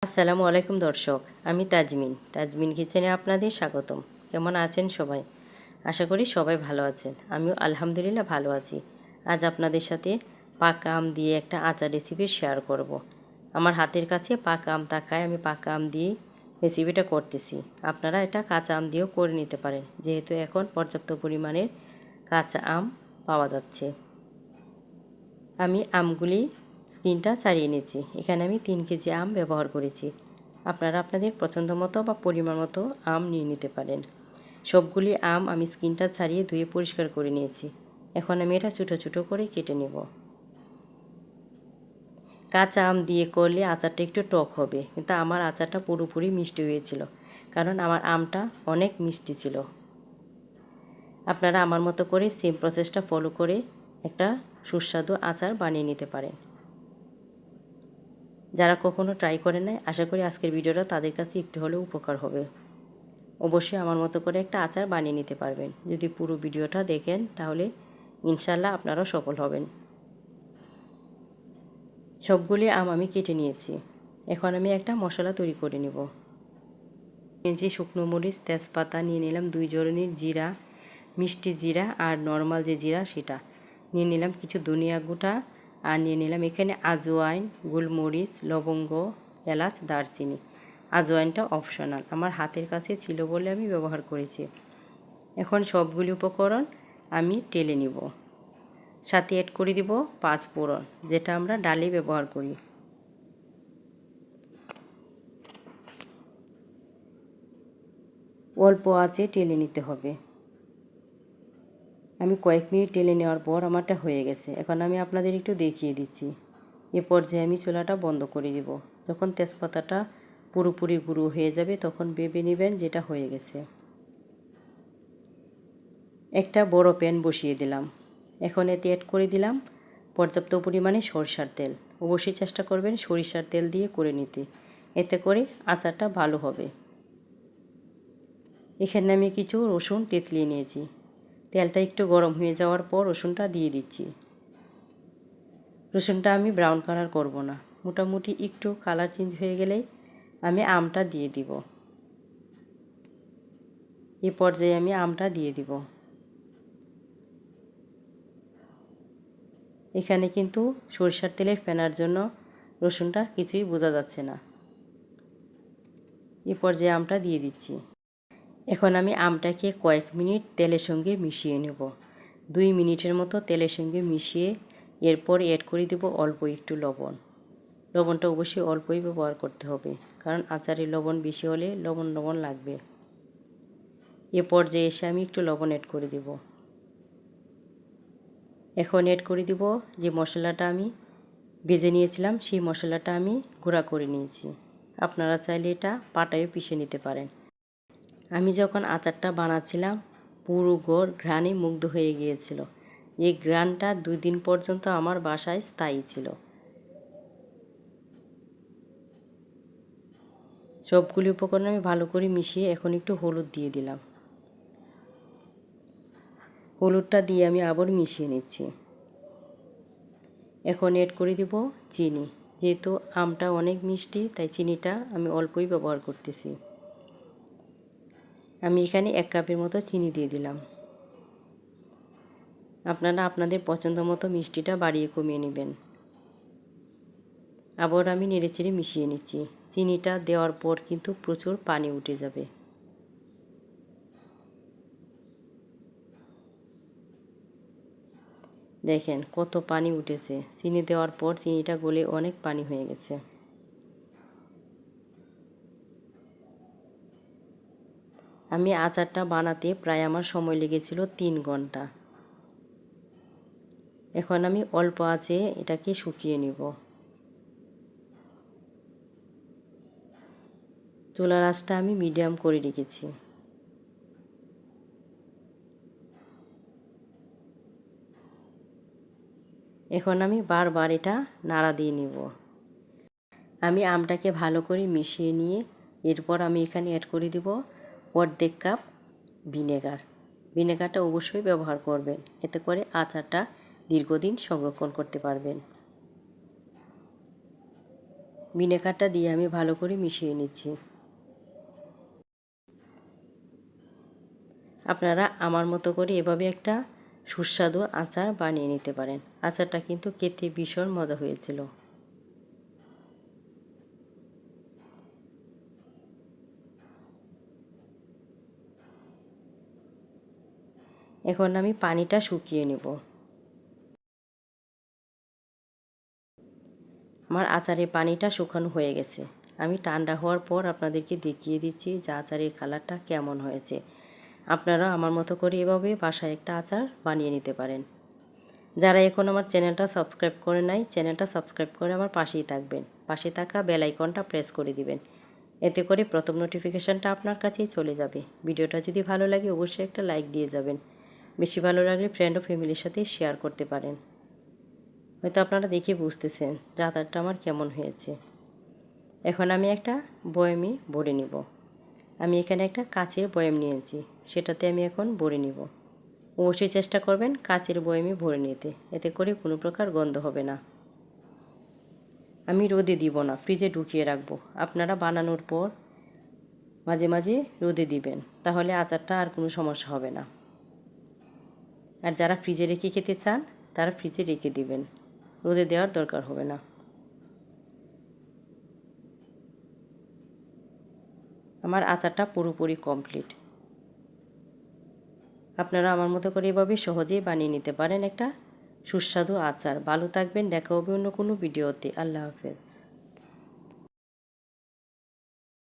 আসসালামু আলাইকুম দর্শক, আমি তাজমিন কিচেনে আপনাদের স্বাগতম। কেমন আছেন সবাই? আশা করি সবাই ভালো আছেন। আমিও আলহামদুলিল্লাহ ভালো আছি। আজ আপনাদের সাথে পাকা আম দিয়ে একটা আচার রেসিপি শেয়ার করব। আমার হাতের কাছে পাকা আম থাকায় আমি পাকা আম দিয়ে রেসিপিটা করতেছি। আপনারা এটা কাঁচা আম দিয়েও করে নিতে পারেন, যেহেতু এখন পর্যাপ্ত পরিমাণের কাঁচা আম পাওয়া যাচ্ছে। আমি আমগুলি স্কিনটা ছাড়িয়ে নিচ্ছি। এখানে আমি 3 কেজি আম ব্যবহার করেছি। আপনারা আপনাদের পছন্দ মতো বা পরিমাণ মতো আম নিয়ে নিতে পারেন। সবগুলি আম আমি স্কিনটা ছাড়িয়ে ধুয়ে পরিষ্কার করে নিয়েছি। এখন আমি এটা ছোটো ছোটো করে কেটে নেব। কাঁচা আম দিয়ে করলে আচারটা একটু টক হবে, কিন্তু আমার আচারটা পুরোপুরি মিষ্টি হয়েছিল, কারণ আমার আমটা অনেক মিষ্টি ছিল। আপনারা আমার মতো করে সেম প্রসেসটা ফলো করে একটা সুস্বাদু আচার বানিয়ে নিতে পারেন। যারা কখনো ট্রাই করে নাই, আশা করি আজকের ভিডিওটা তাদের কাছে একটু হলেও উপকার হবে। অবশ্যই আমার মতো করে একটা আচার বানিয়ে নিতে পারবেন। যদি পুরো ভিডিওটা দেখেন তাহলে ইনশাল্লাহ আপনারাও সফল হবেন। সবগুলি আম আমি কেটে নিয়েছি। এখন আমি একটা মশলা তৈরি করে নেব। নিয়েছি শুকনো মরিচ, তেজপাতা, নিয়ে নিলাম 2 ধরনের জিরা, মিষ্টি জিরা আর নর্মাল যে জিরা সেটা নিয়ে নিলাম, কিছু ধনিয়া গুঁটা, আর নিয়ে নিলাম এখানে আজওয়াইন, গোলমরিচ, লবঙ্গ, এলাচ, দারচিনি। আজওয়াইনটা অপশনাল, আমার হাতের কাছে ছিল বলে আমি ব্যবহার করেছি। এখন সবগুলি উপকরণ আমি টেলে নিব। সাথে অ্যাড করে দিব 5 ফোড়ন, যেটা আমরা ডালে ব্যবহার করি। অল্প আঁচে টেলে নিতে হবে। আমি কয়েক মিনিট টেলে নেওয়ার পর আমারটা হয়ে গেছে। এখন আমি আপনাদের একটু দেখিয়ে দিচ্ছি। এ পর্যায়ে আমি চুলাটা বন্ধ করে দিব। যখন তেজপাতাটা পুরোপুরি গুঁড়ো হয়ে যাবে তখন ভেবে নেবেন যেটা হয়ে গেছে। একটা বড় প্যান বসিয়ে দিলাম। এখন এতে অ্যাড করে দিলাম পর্যাপ্ত পরিমাণে সরিষার তেল। অবশ্যই চেষ্টা করবেন সরিষার তেল দিয়ে করে নিতে, এতে করে আচারটা ভালো হবে। এখানে আমি কিছু রসুন তেঁতলিয়ে নিয়েছি। তেলটা একটু গরম হয়ে যাওয়ার পর রসুনটা দিয়ে দিচ্ছি। রসুনটা আমি ব্রাউন কালার করব না, মোটামুটি একটু কালার চেঞ্জ হয়ে গেলেই আমি আমটা দিয়ে দিব। এই পর্যায়ে আমি আমটা দিয়ে দিব। এখানে কিন্তু সরিষার তেলের ফেনার জন্য রসুনটা কিছুই বোঝা যাচ্ছে না। এই পর্যায়ে আমটা দিয়ে দিচ্ছি। এখন আমি আমটাকে কয়েক মিনিট তেলের সঙ্গে মিশিয়ে নেব। 2 মিনিটের মতো তেলের সঙ্গে মিশিয়ে এরপর অ্যাড করে দেব অল্প একটু লবণ। লবণটা অবশ্যই অল্পই ব্যবহার করতে হবে, কারণ আচারে লবণ বেশি হলে লবণ লাগবে। এ পর্যায়ে এসে আমি একটু লবণ অ্যাড করে দেব। এখন অ্যাড করে দেব যে মশলাটা আমি ভেজে নিয়েছিলাম, সেই মশলাটা আমি গুঁড়া করে নিয়েছি। আপনারা চাইলে এটা পাটায়ও পিষে নিতে পারেন। আমি যখন আচারটা বানাচ্ছিলাম পুরো ঘর ঘ্রাণে মুগ্ধ হয়ে গিয়েছিল। এই ঘ্রাণটা 2 দিন পর্যন্ত আমার বাসায় স্থায়ী ছিল। সবগুলি উপকরণ আমি ভালো করে মিশিয়ে এখন একটু হলুদ দিয়ে দিলাম। হলুদটা দিয়ে আমি আবার মিশিয়ে নিচ্ছি। এখন অ্যাড করে দেব চিনি। যেহেতু আমটা অনেক মিষ্টি, তাই চিনিটা আমি অল্পই ব্যবহার করতেছি। আমি এখানে 1 কাপের মতো চিনি দিয়ে দিলাম। আপনারা আপনাদের পছন্দ মতো মিষ্টিটা বাড়িয়ে কমিয়ে নেবেন। আবার আমি নেড়েচেড়ে মিশিয়ে নিচ্ছি। চিনিটা দেওয়ার পর কিন্তু প্রচুর পানি উঠে যাবে। দেখেন কত পানি উঠেছে। চিনি দেওয়ার পর চিনিটা গলে অনেক পানি হয়ে গেছে। আমি আচারটা বানাতে প্রায় আমার সময় লেগেছিল 3 ঘন্টা। এখন আমি অল্প আঁচে এটাকে শুকিয়ে নেব। চুলার আঁচটা আমি মিডিয়াম করে রেখেছি। এখন আমি বারবার এটা নাড়া দিয়ে নেব। আমি আমটাকে ভালো করে মিশিয়ে নিয়ে এরপর আমি এখানে অ্যাড করে দেব 1/2 কাপ ভিনেগার। ভিনেগারটা অবশ্যই ব্যবহার করবেন, এতে করে আচারটা দীর্ঘদিন সংরক্ষণ করতে পারবেন। ভিনেগারটা দিয়ে আমি ভালো করে মিশিয়ে নিচ্ছি। আপনারা আমার মতো করে এভাবে একটা সুস্বাদু আচার বানিয়ে নিতে পারেন। আচারটা কিন্তু খেতে ভীষণ মজা হয়েছিল। এখন আমি পানিটা শুকিয়ে নেব। আমার আচারের পানিটা শুকানো হয়ে গেছে। আমি ঠান্ডা হওয়ার পর আপনাদেরকে দেখিয়ে দিচ্ছি যে আচারের কালারটা কেমন হয়েছে। আপনারা আমার মতো করে এভাবে বাসায় একটা আচার বানিয়ে নিতে পারেন। যারা এখন আমার চ্যানেলটা সাবস্ক্রাইব করে নাই, চ্যানেলটা সাবস্ক্রাইব করে আমার পাশেই থাকবেন। পাশে থাকা বেল আইকনটা প্রেস করে দিবেন। এতে করে প্রথম নোটিফিকেশানটা আপনার কাছেই চলে যাবে। ভিডিওটা যদি ভালো লাগে অবশ্যই একটা লাইক দিয়ে যাবেন। বেশি ভালো লাগলে ফ্রেন্ড ও ফ্যামিলির সাথে শেয়ার করতে পারেন। হয়তো আপনারা দেখে বুঝতেছেন যে আচারটা আমার কেমন হয়েছে। এখন আমি একটা বয়ামে ভরে নিব। আমি এখানে একটা কাচের বয়াম নিয়েছি, সেটাতে আমি এখন ভরে নিব। অবশ্যই চেষ্টা করবেন কাচের বয়ামে ভরে নিতে, এতে করে কোনো প্রকার গন্ধ হবে না। আমি রোদে দিব না, ফ্রিজে ঢুকিয়ে রাখবো। আপনারা বানানোর পর মাঝে মাঝে রোদে দিবেন, তাহলে আচারটা আর কোনো সমস্যা হবে না। আর যারা ফ্রিজে রেখে খেতে চান তারা ফ্রিজে রেখে দিবেন, রোদে দেওয়ার দরকার হবে না। আমার আচারটা পুরোপুরি কমপ্লিট। আপনারা আমার মতো করে এভাবে সহজেই বানিয়ে নিতে পারেন একটা সুস্বাদু আচার। ভালো থাকবেন, দেখা হবে অন্য কোনো ভিডিওতে। আল্লাহ হাফেজ।